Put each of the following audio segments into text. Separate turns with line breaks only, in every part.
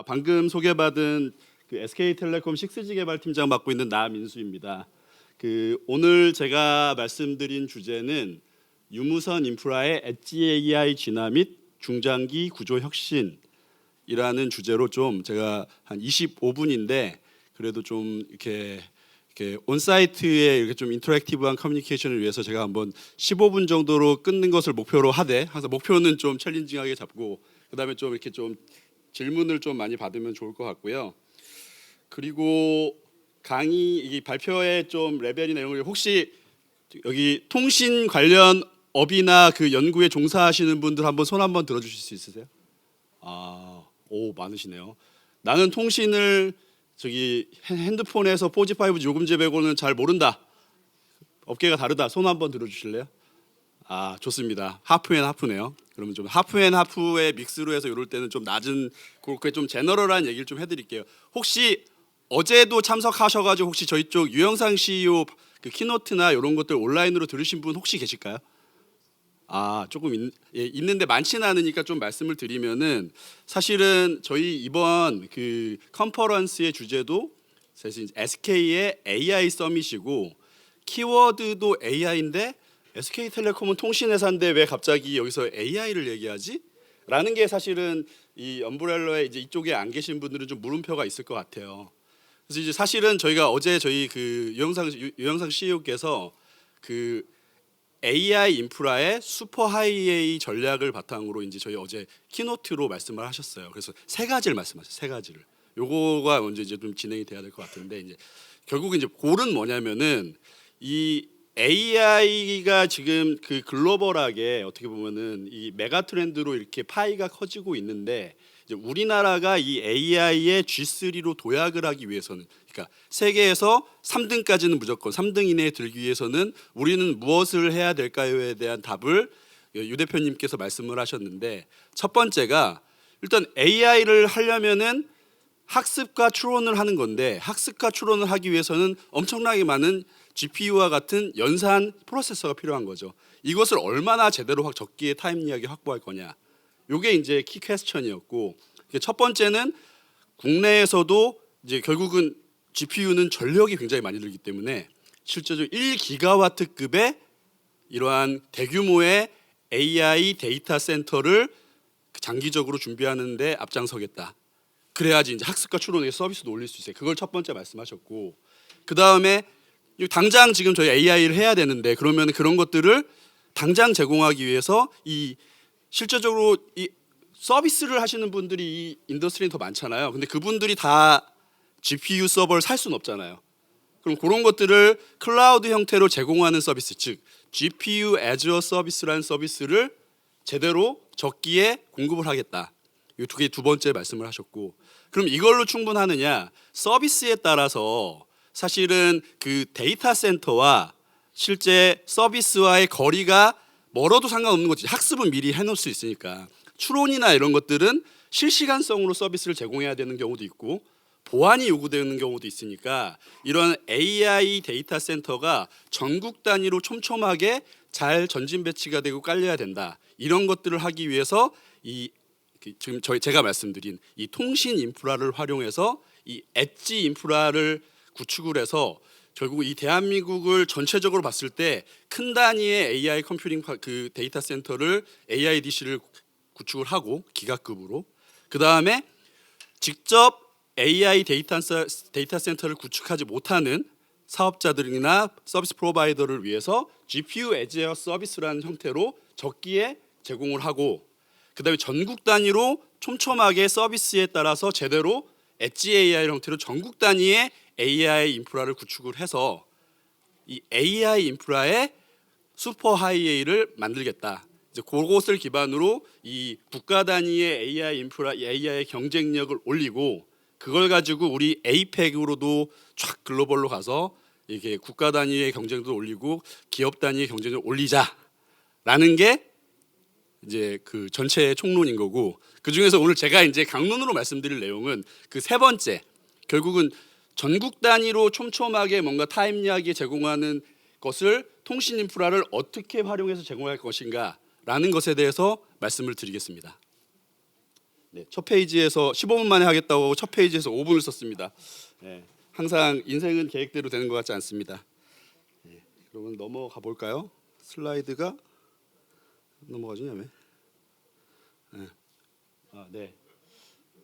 방금 소개받은 그 SK텔레콤 6G 개발팀장 맡고 있는 나민수입니다. 오늘 제가 말씀드린 주제는 유무선 인프라의 엣지 AI 진화 및 중장기 구조 혁신이라는 주제로 좀 제가 한 25분인데 그래도 좀 이렇게 온사이트에 이렇게 좀 인터랙티브한 커뮤니케이션을 위해서 제가 한번 15분 정도로 끊는 것을 목표로 하되 항상 목표는 좀 챌린징하게 잡고 그다음에 좀 이렇게 좀 질문을 좀 많이 받으면 좋을 것 같고요. 그리고 강의 이 발표의 좀 레벨이나 이런 걸 혹시 여기 통신 관련 업이나 그 연구에 종사하시는 분들 한번 손 한번 들어주실 수 있으세요? 오 많으시네요. 나는 통신을 저기 핸드폰에서 4G, 5G 요금제 빼고는 잘 모른다. 업계가 다르다. 손 한번 들어주실래요? 좋습니다. 하프네요. 그러면 좀 하프의 믹스로 해서 이럴 때는 좀 낮은 그렇게 좀 제너럴한 얘기를 좀 해드릴게요. 혹시 어제도 참석하셔가지고 혹시 저희 쪽 유영상 CEO 그 키노트나 이런 것들 온라인으로 들으신 분 혹시 계실까요? 조금 있는데 많지는 않으니까 좀 말씀을 드리면은 사실은 저희 이번 그 컨퍼런스의 주제도 사실 SK의 AI 서밋이고 키워드도 AI인데 SK텔레콤은 통신회사인데 왜 갑자기 여기서 AI를 얘기하지? 라는 게 사실은 이 엄브렐러의 이제 이쪽에 안 계신 분들은 좀 물음표가 있을 것 같아요. 그래서 이제 사실은 저희가 어제 저희 그 유영상 CEO께서 그 AI 인프라의 슈퍼 하이에이 전략을 바탕으로 이제 저희 어제 키노트로 말씀을 하셨어요. 그래서 세 가지를 말씀하셨어요. 세 가지를. 요거가 먼저 이제 좀 진행이 돼야 될 것 같은데 이제 결국 이제 골은 뭐냐면은 이 AI가 지금 그 글로벌하게 어떻게 보면은 이 메가 트렌드로 이렇게 파이가 커지고 있는데 이제 우리나라가 이 AI의 G3로 도약을 하기 위해서는 그러니까 세계에서 3등까지는 무조건 3등 이내에 들기 위해서는 우리는 무엇을 해야 될까요에 대한 답을 유 대표님께서 말씀을 하셨는데 첫 번째가 일단 AI를 하려면은 학습과 추론을 하는 건데 학습과 추론을 하기 위해서는 엄청나게 많은 GPU와 같은 연산 프로세서가 필요한 거죠. 이것을 얼마나 제대로 적기에 타임리하게 확보할 거냐. 이게 이제 키 퀘스천이었고 첫 번째는 국내에서도 이제 결국은 GPU는 전력이 굉장히 많이 들기 때문에 실제로 1기가와트급의 이러한 대규모의 AI 데이터 센터를 장기적으로 준비하는 데 앞장서겠다. 그래야지 이제 학습과 추론의 서비스도 올릴 수 있어요. 그걸 첫 번째 말씀하셨고 그다음에 당장 지금 저희 AI를 해야 되는데 그러면 그런 것들을 당장 제공하기 위해서 이 실제적으로 이 서비스를 하시는 분들이 이 인더스트리는 더 많잖아요. 근데 그분들이 다 GPU 서버를 살 수는 없잖아요. 그럼 그런 것들을 클라우드 형태로 제공하는 서비스, 즉 GPU Azure 서비스라는 서비스를 제대로 적기에 공급을 하겠다. 이 두 번째 말씀을 하셨고, 그럼 이걸로 충분하느냐? 서비스에 따라서 사실은 그 데이터 센터와 실제 서비스와의 거리가 멀어도 상관없는 거지. 학습은 미리 해놓을 수 있으니까. 추론이나 이런 것들은 실시간성으로 서비스를 제공해야 되는 경우도 있고 보안이 요구되는 경우도 있으니까 이런 AI 데이터 센터가 전국 단위로 촘촘하게 잘 전진 배치가 되고 깔려야 된다. 이런 것들을 하기 위해서 지금 제가 말씀드린 이 통신 인프라를 활용해서 이 엣지 인프라를 구축을 해서 결국 이 대한민국을 전체적으로 봤을 때 큰 단위의 AI 컴퓨팅 그 데이터 센터를 AIDC를 구축을 하고 기가급으로 그 다음에 직접 AI 데이터 센터를 구축하지 못하는 사업자들이나 서비스 프로바이더를 위해서 GPU Azure 서비스라는 형태로 적기에 제공을 하고 그다음에 전국 단위로 촘촘하게 서비스에 따라서 제대로 엣지 AI 형태로 전국 단위의 AI 인프라를 구축을 해서 이 AI 인프라의 슈퍼 하이에이를 만들겠다. 이제 그것을 기반으로 이 국가 단위의 AI 인프라, AI의 경쟁력을 올리고 그걸 가지고 우리 APEC으로도 쫙 글로벌로 가서 이게 국가 단위의 경쟁도 올리고 기업 단위의 경쟁을 올리자라는 게 이제 그 전체의 총론인 거고 그 중에서 오늘 제가 이제 강론으로 말씀드릴 내용은 그 세 번째 결국은 전국 단위로 촘촘하게 뭔가 타임리하게 제공하는 것을 통신 인프라를 어떻게 활용해서 제공할 것인가라는 것에 대해서 말씀을 드리겠습니다. 네, 첫 페이지에서 15분 만에 하겠다고 첫 페이지에서 5분을 썼습니다. 네, 항상 인생은 계획대로 되는 것 같지 않습니다. 네, 그러면 넘어가 볼까요? 슬라이드가 넘어가지냐 왜? 네. 네.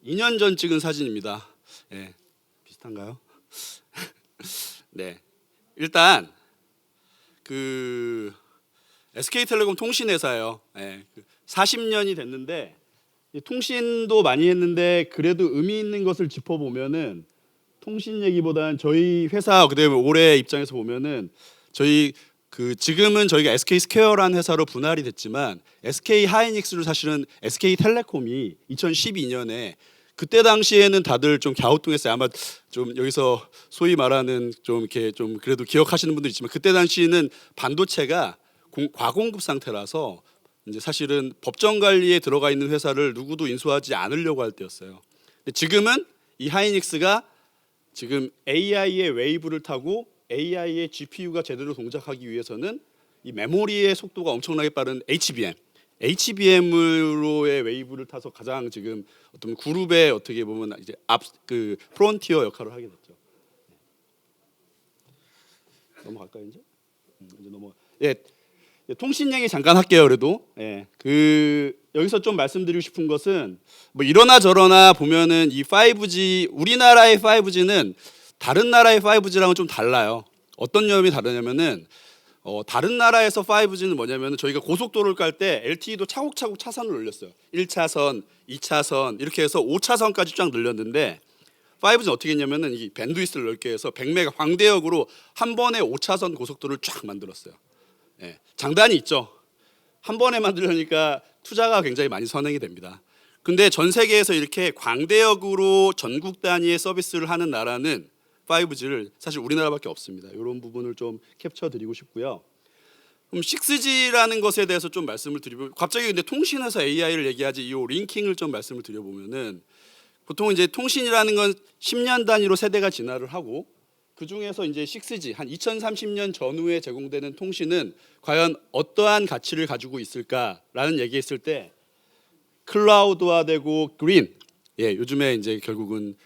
2년 전 찍은 사진입니다. 네, 비슷한가요? 네, 일단 그 SK텔레콤 통신회사예요. 네, 40년이 됐는데 통신도 많이 했는데 그래도 의미 있는 것을 짚어보면은 통신 얘기보다는 저희 회사 그다음에 올해 입장에서 보면은 저희 지금은 저희가 SK 스퀘어라는 회사로 분할이 됐지만 SK 하이닉스를 사실은 SK텔레콤이 2012년에 그때 당시에는 다들 좀 갸우뚱했어요. 아마 좀 여기서 소위 말하는 좀 이렇게 좀 그래도 기억하시는 분들 있지만 그때 당시에는 반도체가 과공급 상태라서 이제 사실은 법정 관리에 들어가 있는 회사를 누구도 인수하지 않으려고 할 때였어요. 근데 지금은 이 하이닉스가 지금 AI의 웨이브를 타고 AI의 GPU가 제대로 동작하기 위해서는 이 메모리의 속도가 엄청나게 빠른 HBM으로의 웨이브를 타서 가장 지금 어떤 그룹의 어떻게 보면 이제 그 프론티어 역할을 하게 됐죠. 넘어갈까요 이제? 이제 넘어. 예, 통신 얘기 잠깐 할게요. 그래도 여기서 좀 말씀드리고 싶은 것은 뭐 이러나 저러나 보면은 이 5G 우리나라의 5G는 다른 나라의 5G랑은 좀 달라요. 어떤 점이 다르냐면은 다른 나라에서 5G는 뭐냐면은 저희가 고속도로를 깔 때 LTE도 차곡차곡 차선을 늘렸어요. 1차선, 2차선 이렇게 해서 5차선까지 쫙 늘렸는데 5G는 어떻게 했냐면은 이 밴드위스를 넓게 해서 100메가 광대역으로 한 번에 5차선 고속도로를 쫙 만들었어요. 예, 장단이 있죠. 한 번에 만들려니까 투자가 굉장히 많이 선행이 됩니다. 근데 전 세계에서 이렇게 광대역으로 전국 단위의 서비스를 하는 나라는 5G를 사실 우리나라밖에 없습니다. 이런 부분을 좀 캡처 드리고 싶고요. 그럼 6G라는 것에 대해서 좀 말씀을 드리면 갑자기 근데 통신에서 AI를 얘기하지 이 링킹을 좀 말씀을 드려보면은 보통 이제 통신이라는 건 10년 단위로 세대가 진화를 하고 그 중에서 이제 6G 한 2030년 전후에 제공되는 통신은 과연 어떠한 가치를 가지고 있을까라는 얘기했을 때 클라우드화되고 그린 요즘에 이제 결국은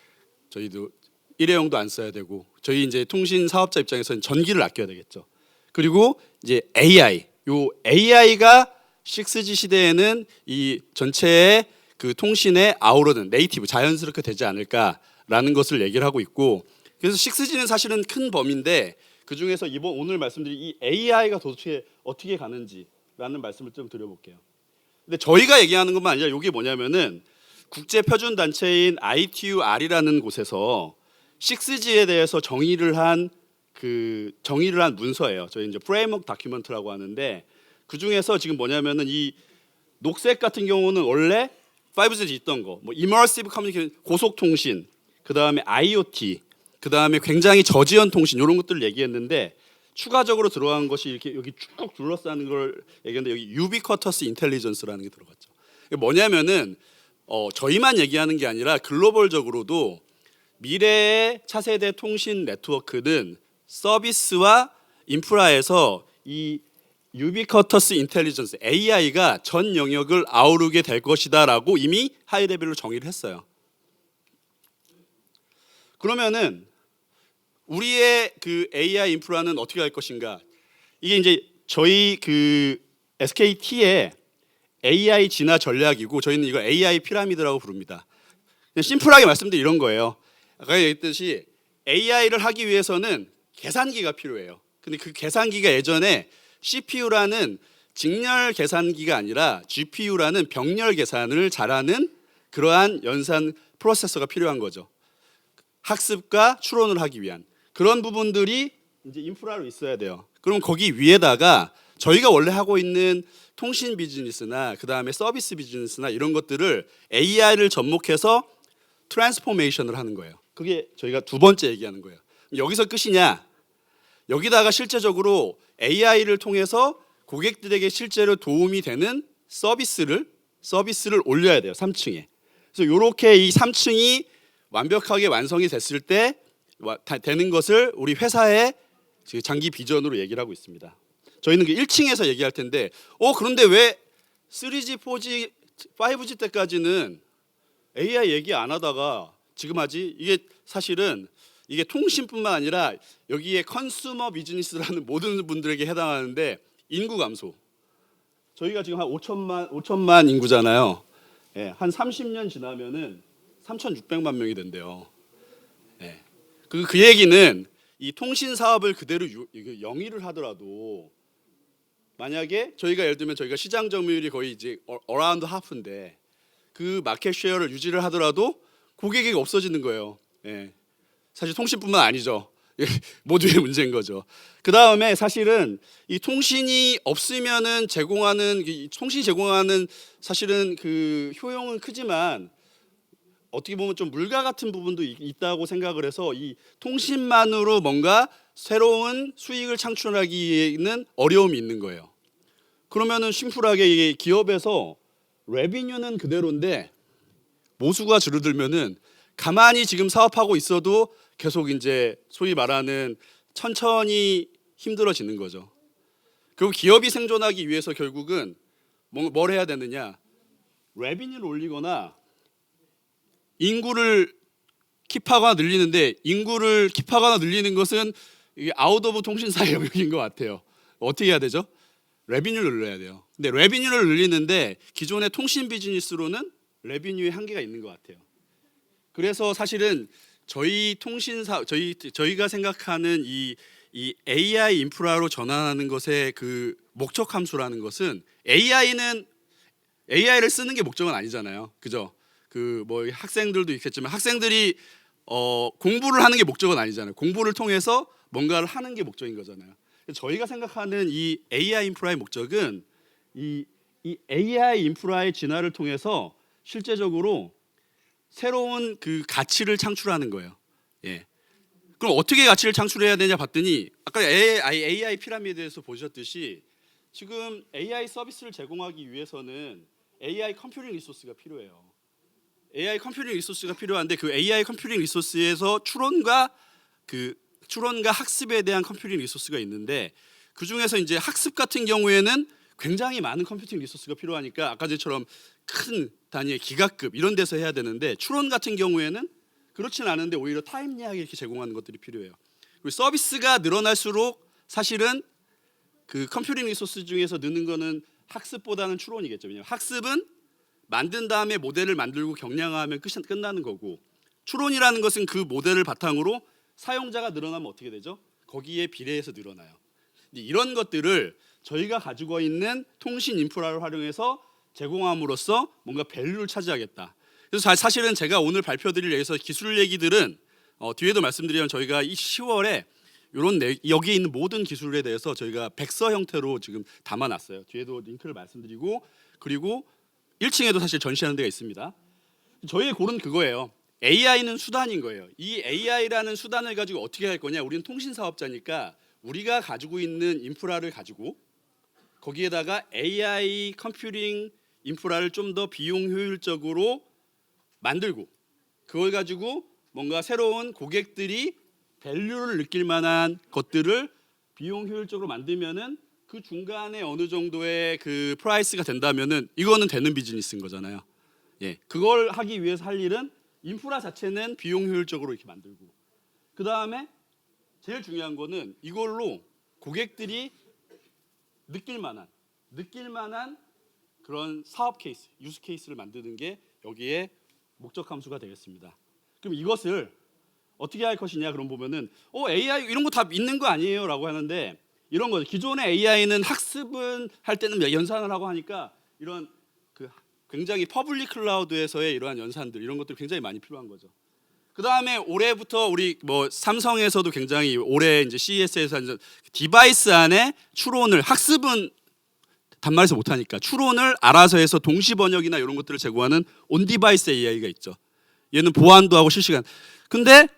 저희도 일회용도 안 써야 되고 저희 이제 통신 사업자 입장에서는 전기를 아껴야 되겠죠. 그리고 이제 AI가 6G 시대에는 이 전체의 그 통신에 아우르는 네이티브 자연스럽게 되지 않을까라는 것을 얘기를 하고 있고 그래서 6G는 사실은 큰 범위인데 그 중에서 오늘 말씀드린 이 AI가 도대체 어떻게 가는지라는 말씀을 좀 드려볼게요. 근데 저희가 얘기하는 것만 아니라 이게 뭐냐면은 국제 표준 단체인 ITU-R이라는 곳에서 6G에 대해서 정의를 한 문서예요. 저희 이제 프레임워크 다큐멘트라고 하는데 그 중에서 지금 뭐냐면은 이 녹색 같은 경우는 원래 5G 있던 거, 뭐 immersive communication 고속 통신, 그 다음에 IoT, 그 다음에 굉장히 저지연 통신 이런 것들을 얘기했는데 추가적으로 들어간 것이 이렇게 여기 쭉 둘러싸는 걸 얘기했는데 여기 ubiquitous intelligence라는 게 들어갔죠. 이게 뭐냐면은 저희만 얘기하는 게 아니라 글로벌적으로도 미래의 차세대 통신 네트워크는 서비스와 인프라에서 이 유비쿼터스 인텔리전스 AI가 전 영역을 아우르게 될 것이다라고 이미 하이레벨로 정의를 했어요. 그러면은 우리의 그 AI 인프라는 어떻게 할 것인가? 이게 이제 저희 그 SKT의 AI 진화 전략이고 저희는 이걸 AI 피라미드라고 부릅니다. 그냥 심플하게 말씀드리면 이런 거예요. 아까 얘기했듯이 AI를 하기 위해서는 계산기가 필요해요. 근데 그 계산기가 예전에 CPU라는 직렬 계산기가 아니라 GPU라는 병렬 계산을 잘하는 그러한 연산 프로세서가 필요한 거죠. 학습과 추론을 하기 위한 그런 부분들이 이제 인프라로 있어야 돼요. 그럼 거기 위에다가 저희가 원래 하고 있는 통신 비즈니스나 그 다음에 서비스 비즈니스나 이런 것들을 AI를 접목해서 트랜스포메이션을 하는 거예요. 그게 저희가 두 번째 얘기하는 거예요. 여기서 끝이냐? 여기다가 실제적으로 AI를 통해서 고객들에게 실제로 도움이 되는 서비스를 올려야 돼요. 3층에. 그래서 이렇게 이 3층이 완벽하게 완성이 됐을 때 되는 것을 우리 회사의 장기 비전으로 얘기를 하고 있습니다. 저희는 그 1층에서 얘기할 텐데 그런데 왜 3G, 4G, 5G 때까지는 AI 얘기 안 하다가 지금 하지? 이게 사실은 이게 통신뿐만 아니라 여기에 컨슈머 비즈니스라는 모든 분들에게 해당하는데 인구 감소. 저희가 지금 한 5천만 인구잖아요. 예, 한 30년 지나면은 3,600만 명이 된대요. 예. 그 얘기는 이 통신 사업을 그대로 영위를 하더라도 만약에 저희가 예를 들면 저희가 시장 점유율이 거의 이제 어라운드 하프인데 그 마켓 쉐어를 유지를 하더라도 고객이 없어지는 거예요. 예. 사실 통신뿐만 아니죠. 모두의 문제인 거죠. 그 다음에 사실은 이 통신이 없으면은 통신이 제공하는 사실은 그 효용은 크지만 어떻게 보면 좀 물과 같은 부분도 있다고 생각을 해서 이 통신만으로 뭔가 새로운 수익을 창출하기에는 어려움이 있는 거예요. 그러면은 심플하게 이게 기업에서 레비뉴는 그대로인데 모수가 줄어들면은 가만히 지금 사업하고 있어도 계속 이제 소위 말하는 천천히 힘들어지는 거죠. 그리고 기업이 생존하기 위해서 결국은 뭘 해야 되느냐? 레비뉴를 올리거나 인구를 킵하거나 늘리는데 인구를 킵하거나 늘리는 것은 이게 아웃 오브 통신사의 영역인 것 같아요. 어떻게 해야 되죠? 레비뉴를 늘려야 돼요. 근데 레비뉴를 늘리는데 기존의 통신 비즈니스로는 레비뉴의 한계가 있는 것 같아요. 그래서 사실은 저희가 생각하는 이 AI 인프라로 전환하는 것의 그 목적 함수라는 것은 AI를 쓰는 게 목적은 아니잖아요. 그죠? 그 뭐 학생들도 있겠지만 학생들이 공부를 하는 게 목적은 아니잖아요. 공부를 통해서 뭔가를 하는 게 목적인 거잖아요. 저희가 생각하는 이 AI 인프라의 목적은 이 AI 인프라의 진화를 통해서 실제적으로 새로운 그 가치를 창출하는 거예요. 예. 그럼 어떻게 가치를 창출해야 되냐 봤더니 아까 AI 피라미드에서 보셨듯이 지금 AI 서비스를 제공하기 위해서는 AI 컴퓨팅 리소스가 필요해요. AI 컴퓨팅 리소스가 필요한데 그 AI 컴퓨팅 리소스에서 추론과 학습에 대한 컴퓨팅 리소스가 있는데 그 중에서 이제 학습 같은 경우에는 굉장히 많은 컴퓨팅 리소스가 필요하니까 아까 전처럼 큰 단위의 기가급 이런 데서 해야 되는데 추론 같은 경우에는 그렇진 않은데 오히려 타임리하게 이렇게 제공하는 것들이 필요해요. 그리고 서비스가 늘어날수록 사실은 그 컴퓨팅 리소스 중에서 느는 거는 학습보다는 추론이겠죠. 왜냐하면 학습은 만든 다음에 모델을 만들고 경량화하면 끝나는 거고 추론이라는 것은 그 모델을 바탕으로 사용자가 늘어나면 어떻게 되죠? 거기에 비례해서 늘어나요. 이런 것들을 저희가 가지고 있는 통신 인프라를 활용해서 제공함으로써 뭔가 밸류를 차지하겠다. 그래서 사실은 제가 오늘 발표드릴 여기서 기술 얘기들은 뒤에도 말씀드리면 저희가 이 10월에 여기에 있는 모든 기술에 대해서 저희가 백서 형태로 지금 담아놨어요. 뒤에도 링크를 말씀드리고 그리고 1층에도 사실 전시하는 데가 있습니다. 저희의 골은 그거예요. AI는 수단인 거예요. 이 AI라는 수단을 가지고 어떻게 할 거냐? 우리는 통신 사업자니까 우리가 가지고 있는 인프라를 가지고 거기에다가 AI 컴퓨팅 인프라를 좀 더 비용 효율적으로 만들고 그걸 가지고 뭔가 새로운 고객들이 밸류를 느낄 만한 것들을 비용 효율적으로 만들면은 그 중간에 어느 정도의 그 프라이스가 된다면은 이거는 되는 비즈니스인 거잖아요. 예, 그걸 하기 위해서 할 일은 인프라 자체는 비용 효율적으로 이렇게 만들고 그 다음에 제일 중요한 거는 이걸로 고객들이 느낄 만한 그런 사업 케이스, 유스 케이스를 만드는 게 여기에 목적 함수가 되겠습니다. 그럼 이것을 어떻게 할 것이냐 그럼 보면은 AI 이런 거 다 있는 거 아니에요라고 하는데 이런 거죠. 기존의 AI는 학습은 할 때는 연산을 하고 하니까 이런 그 굉장히 퍼블릭 클라우드에서의 이러한 연산들 이런 것들 굉장히 많이 필요한 거죠. 그 다음에 올해부터 우리 뭐 삼성에서도 굉장히 올해 이제 CES에서 디바이스 안에 추론을 학습은 단말에서 못하니까 추론을 알아서 해서 동시 번역이나 이런 것들을 제공하는 온 디바이스 AI가 있죠. 얘는 보안도 하고 실시간. 근데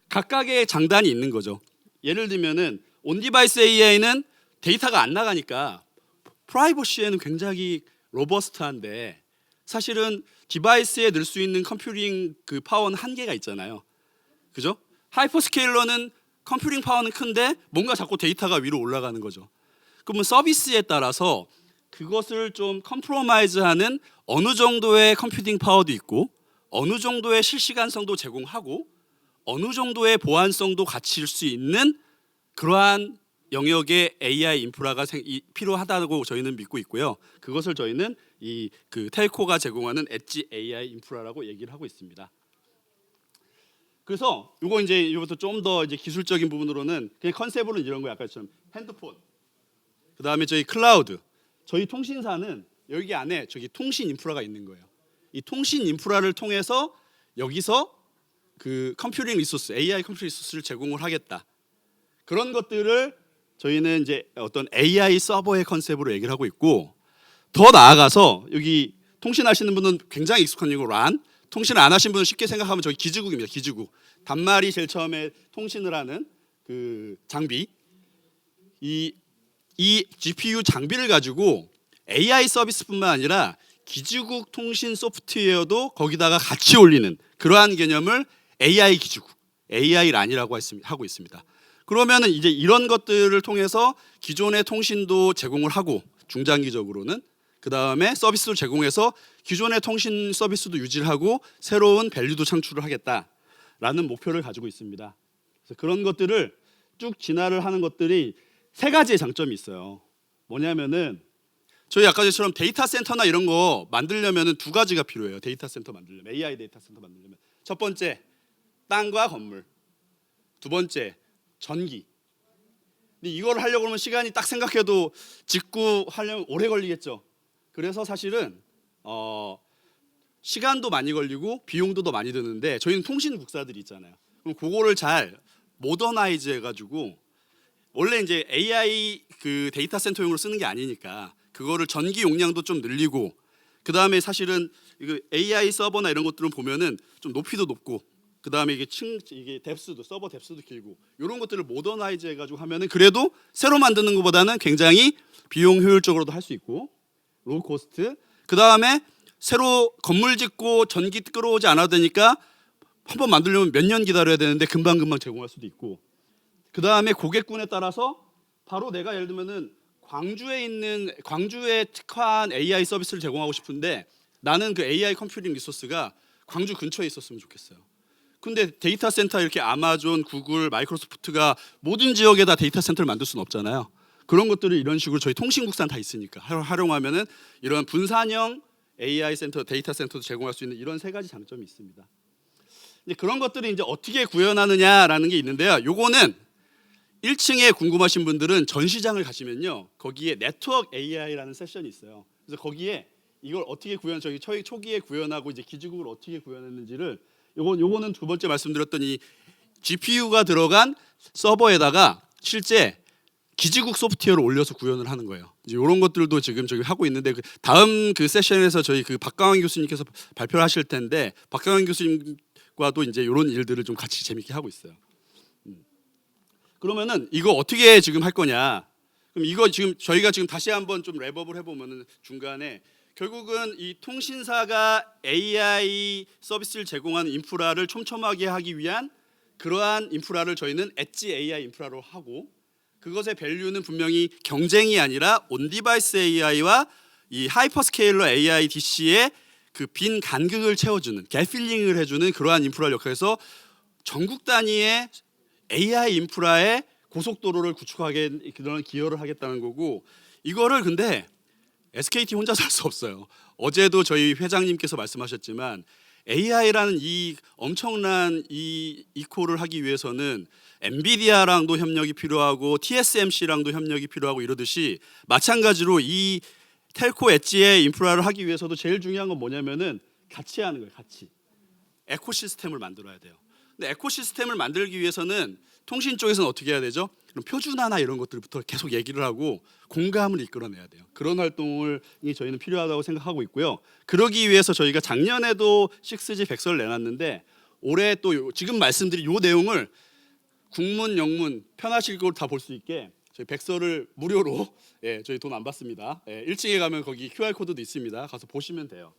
각각의 장단이 있는 거죠. 예를 들면은 온 디바이스 AI는 데이터가 안 나가니까 프라이버시에는 굉장히 로버스트한데 사실은 디바이스에 넣을 수 있는 컴퓨팅 그 파워는 한계가 있잖아요. 그죠? 하이퍼스케일러는 컴퓨팅 파워는 큰데 뭔가 자꾸 데이터가 위로 올라가는 거죠. 그러면 서비스에 따라서 그것을 좀 컴프로마이즈하는 어느 정도의 컴퓨팅 파워도 있고 어느 정도의 실시간성도 제공하고 어느 정도의 보안성도 갖출 수 있는 그러한 영역의 AI 인프라가 필요하다고 저희는 믿고 있고요. 그것을 저희는 이 그 텔코가 제공하는 엣지 AI 인프라라고 얘기를 하고 있습니다. 그래서 이거 이제 이것도 좀 더 이제 기술적인 부분으로는 그냥 컨셉으로는 이런 거 약간처럼 핸드폰, 그다음에 저희 클라우드, 저희 통신사는 여기 안에 저기 통신 인프라가 있는 거예요. 이 통신 인프라를 통해서 여기서 그 컴퓨팅 리소스, AI 컴퓨팅 리소스를 제공을 하겠다. 그런 것들을 저희는 이제 어떤 AI 서버의 컨셉으로 얘기를 하고 있고, 더 나아가서 여기 통신하시는 분은 굉장히 익숙한 이거 란, 통신을 안 하신 분은 쉽게 생각하면 저기 기지국입니다. 기지국. 단말이 제일 처음에 통신을 하는 그 장비. 이 GPU 장비를 가지고 AI 서비스뿐만 아니라 기지국 통신 소프트웨어도 거기다가 같이 올리는 그러한 개념을 AI 기지국, AI 란이라고 하고 있습니다. 그러면은 이제 이런 것들을 통해서 기존의 통신도 제공을 하고 중장기적으로는 그 다음에 서비스도 제공해서 기존의 통신 서비스도 유지를 하고 새로운 밸류도 창출을 하겠다라는 목표를 가지고 있습니다. 그래서 그런 것들을 쭉 진화를 하는 것들이 세 가지의 장점이 있어요. 뭐냐면은 저희 아까 전처럼 데이터 센터나 이런 거 만들려면은 두 가지가 필요해요. 데이터 센터 만들려면, AI 데이터 센터 만들려면. 첫 번째, 땅과 건물. 두 번째, 전기. 근데 이걸 하려고 하면 시간이 딱 생각해도 짓고 하려면 오래 걸리겠죠. 그래서 사실은 시간도 많이 걸리고 비용도 더 많이 드는데 저희는 통신국사들이 있잖아요. 그럼 그거를 잘 모더나이즈 해가지고 원래 이제 AI 그 데이터 센터용으로 쓰는 게 아니니까 그거를 전기 용량도 좀 늘리고 그 다음에 사실은 이거 AI 서버나 이런 것들은 보면은 좀 높이도 높고 그 다음에 이게 뎁스도 서버 뎁스도 길고 이런 것들을 모더나이즈 해가지고 하면은 그래도 새로 만드는 것보다는 굉장히 비용 효율적으로도 할 수 있고 로우 코스트. 그 다음에 새로 건물 짓고 전기 끌어오지 않아도 되니까 한번 만들려면 몇 년 기다려야 되는데 금방 제공할 수도 있고. 그 다음에 고객군에 따라서 바로 내가 예를 들면은 광주에 특화한 AI 서비스를 제공하고 싶은데 나는 그 AI 컴퓨팅 리소스가 광주 근처에 있었으면 좋겠어요. 근데 데이터 센터 이렇게 아마존, 구글, 마이크로소프트가 모든 지역에다 데이터 센터를 만들 수는 없잖아요. 그런 것들을 이런 식으로 저희 통신국산 다 있으니까 활용하면은 이런 분산형 AI 센터, 데이터 센터도 제공할 수 있는 이런 세 가지 장점이 있습니다. 이제 그런 것들이 이제 어떻게 구현하느냐라는 게 있는데요. 요거는 1층에 궁금하신 분들은 전시장을 가시면요. 거기에 네트워크 AI라는 세션이 있어요. 그래서 거기에 이걸 어떻게 저희 초기에 구현하고 이제 기지국을 어떻게 구현했는지를 요거는 두 번째 말씀드렸던 이 GPU가 들어간 서버에다가 실제 기지국 소프트웨어를 올려서 구현을 하는 거예요. 이제 이런 것들도 지금 저희 하고 있는데 다음 그 세션에서 저희 그 박강원 교수님께서 발표를 하실 텐데 박강원 교수님과도 이제 이런 일들을 좀 같이 재밌게 하고 있어요. 그러면은 이거 어떻게 지금 할 거냐? 그럼 이거 지금 저희가 지금 다시 한번 좀 랩업을 해보면은 중간에 결국은 이 통신사가 AI 서비스를 제공하는 인프라를 촘촘하게 하기 위한 그러한 인프라를 저희는 엣지 AI 인프라로 하고 그것의 밸류는 분명히 경쟁이 아니라 온디바이스 AI와 이 하이퍼스케일러 AI DC의 그 빈 간극을 채워주는 갭필링을 해주는 그러한 인프라를 역할해서 전국 단위의 AI 인프라의 고속도로를 구축하게 그런 기여를 하겠다는 거고 이거를 근데 SKT 혼자서 할 수 없어요. 어제도 저희 회장님께서 말씀하셨지만 AI라는 이 엄청난 이 이코를 하기 위해서는 엔비디아랑도 협력이 필요하고 TSMC랑도 협력이 필요하고 이러듯이 마찬가지로 이 텔코 엣지의 인프라를 하기 위해서도 제일 중요한 건 뭐냐면은 같이 하는 거예요. 같이 에코시스템을 만들어야 돼요. 근데 에코시스템을 만들기 위해서는 통신 쪽에서는 어떻게 해야 되죠? 그럼 표준화나 이런 것들부터 계속 얘기를 하고 공감을 이끌어내야 돼요. 그런 활동이 저희는 필요하다고 생각하고 있고요. 그러기 위해서 저희가 작년에도 6G 백서를 내놨는데 올해 또 지금 말씀드린 이 내용을 국문, 영문 편하실 걸 다 볼 수 있게 저희 백서를 무료로 저희 돈 안 받습니다. 1층에 가면 거기 QR 코드도 있습니다. 가서 보시면 돼요.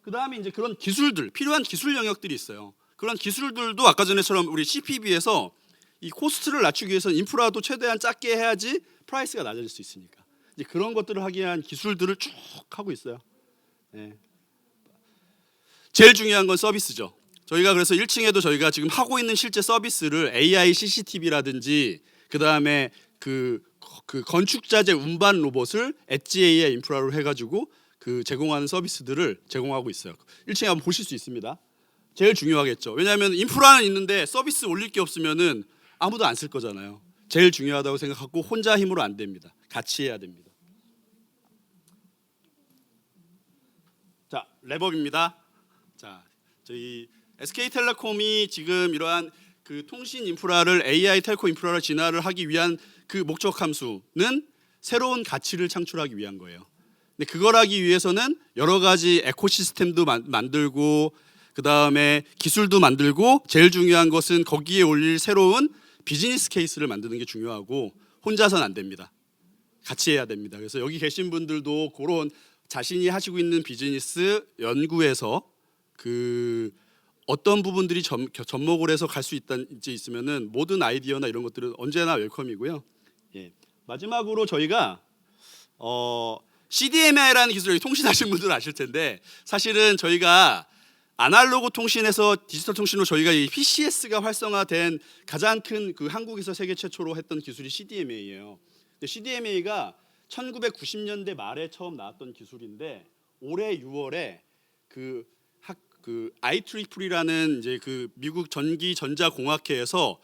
그 다음에 이제 그런 기술들 필요한 기술 영역들이 있어요. 그런 기술들도 아까 전에처럼 우리 CPB에서 이 코스트를 낮추기 위해서는 인프라도 최대한 작게 해야지 프라이스가 낮아질 수 있으니까 이제 그런 것들을 하기 위한 기술들을 쭉 하고 있어요. 제일 중요한 건 서비스죠. 저희가 그래서 1층에도 저희가 지금 하고 있는 실제 서비스를 AI CCTV라든지 그다음에 그 건축자재 운반 로봇을 엣지 AI 인프라로 해가지고 그 제공하는 서비스들을 제공하고 있어요. 1층에 한번 보실 수 있습니다. 제일 중요하겠죠. 왜냐하면 인프라는 있는데 서비스 올릴 게 없으면은 아무도 안 쓸 거잖아요. 제일 중요하다고 생각하고 혼자 힘으로 안 됩니다. 같이 해야 됩니다. 자, 랩업입니다. 자, 저희 SK텔레콤이 지금 이러한 그 통신 인프라를 AI 텔코 인프라로 진화를 하기 위한 그 목적 함수는 새로운 가치를 창출하기 위한 거예요. 근데 그걸 하기 위해서는 여러 가지 에코시스템도 만들고 그 다음에 기술도 만들고 제일 중요한 것은 거기에 올릴 새로운 비즈니스 케이스를 만드는 게 중요하고 혼자서는 안 됩니다. 같이 해야 됩니다. 그래서 여기 계신 분들도 그런 자신이 하시고 있는 비즈니스 연구에서 그 어떤 부분들이 접목을 해서 갈 수 있으면은 모든 아이디어나 이런 것들은 언제나 웰컴이고요. 예. 마지막으로 저희가 CDMA라는 기술을 통신하신 분들은 아실 텐데 사실은 저희가 아날로그 통신에서 디지털 통신으로 저희가 이 PCS가 활성화된 가장 큰 그 한국에서 세계 최초로 했던 기술이 CDMA예요. CDMA가 1990년대 말에 처음 나왔던 기술인데 올해 6월에 그 IEEE라는 이제 그 미국 전기전자공학회에서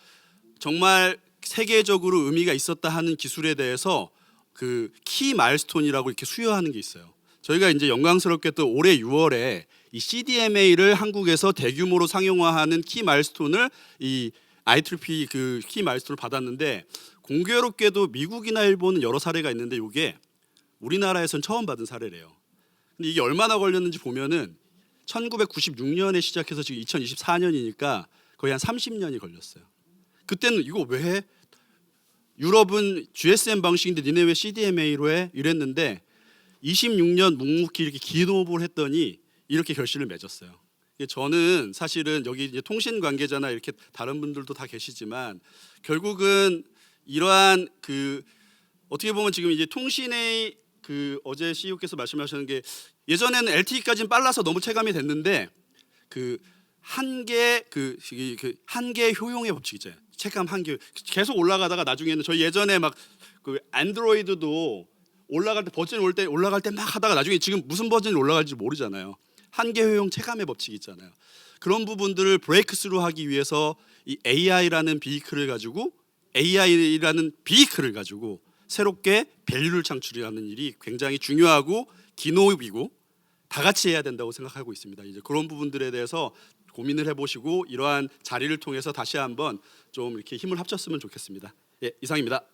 정말 세계적으로 의미가 있었다 하는 기술에 대해서 그 키 마일스톤이라고 이렇게 수여하는 게 있어요. 저희가 이제 영광스럽게 또 올해 6월에 이 CDMA를 한국에서 대규모로 상용화하는 키 마일스톤을 이 IEEE 그 키 마일스톤을 받았는데 공교롭게도 미국이나 일본은 여러 사례가 있는데 이게 우리나라에선 처음 받은 사례래요. 근데 이게 얼마나 걸렸는지 보면은 1996년에 시작해서 지금 2024년이니까 거의 한 30년이 걸렸어요. 그때는 이거 왜 해? 유럽은 GSM 방식인데 니네 왜 CDMA로 해? 이랬는데 26년 묵묵히 이렇게 긴 호흡을 했더니 이렇게 결실을 맺었어요. 저는 사실은 여기 이제 통신 관계자나 이렇게 다른 분들도 다 계시지만 결국은 이러한 그 어떻게 보면 지금 이제 통신의 그 어제 CEO께서 말씀하시는 게 예전에는 LTE까지는 빨라서 너무 체감이 됐는데 그 한계 그 한계 효용의 법칙 있잖아요. 체감 한계 계속 올라가다가 나중에는 저희 예전에 막 그 안드로이드도 올라갈 때 버전 올라갈 때 막 하다가 나중에 지금 무슨 버전이 올라갈지 모르잖아요. 한계 효용 체감의 법칙 있잖아요. 그런 부분들을 브레이크스루 하기 위해서 이 AI라는 비이클을 가지고 새롭게 밸류를 창출하는 일이 굉장히 중요하고 기노입이고 다 같이 해야 된다고 생각하고 있습니다. 이제 그런 부분들에 대해서 고민을 해보시고 이러한 자리를 통해서 다시 한번 좀 이렇게 힘을 합쳤으면 좋겠습니다. 예, 이상입니다.